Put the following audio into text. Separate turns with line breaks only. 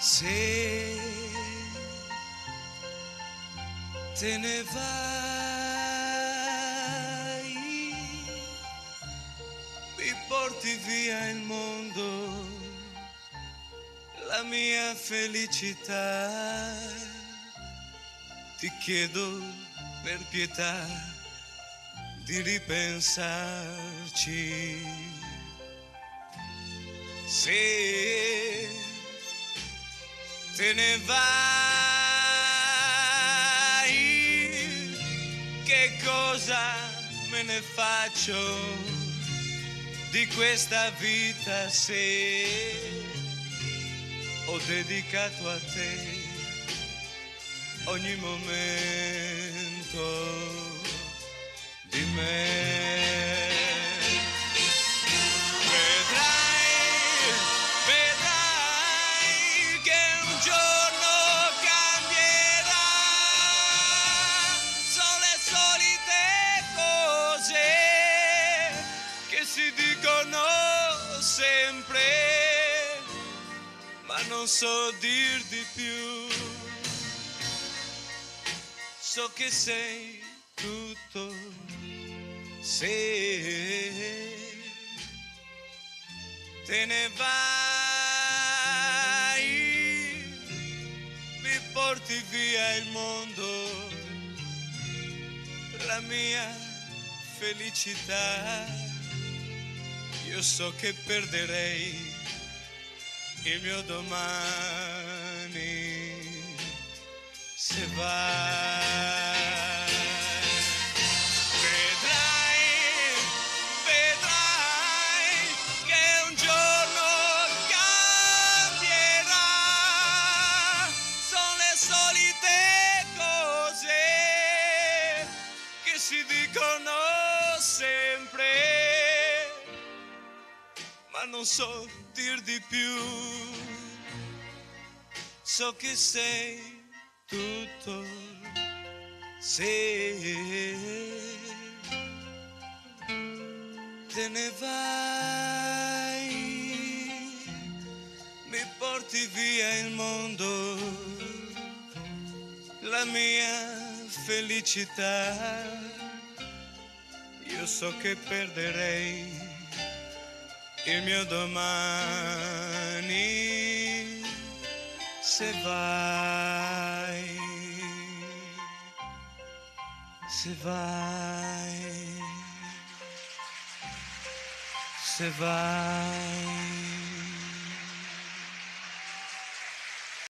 Se te ne vai, mi porti via il mondo, la mia felicità. Ti chiedo per pietà di ripensarci. Se te ne vai, che cosa me ne faccio di questa vita se ho dedicato a te ogni momento di me? Vedrai che un giorno cambierà, sono le solite cose che si dicono sempre, ma non so dir di più. So che sei tutto, se te ne vai, mi porti via il mondo, la mia felicità. Io so che perderei il mio domani se vai. Vedrai che un giorno cambierà, sono le solite cose che si dicono sempre, ma non so dir di più. So che sei tutto, se te ne vai, mi porti via il mondo, la mia felicità. Io so che perderei il mio domani se vai, se vai, se vai.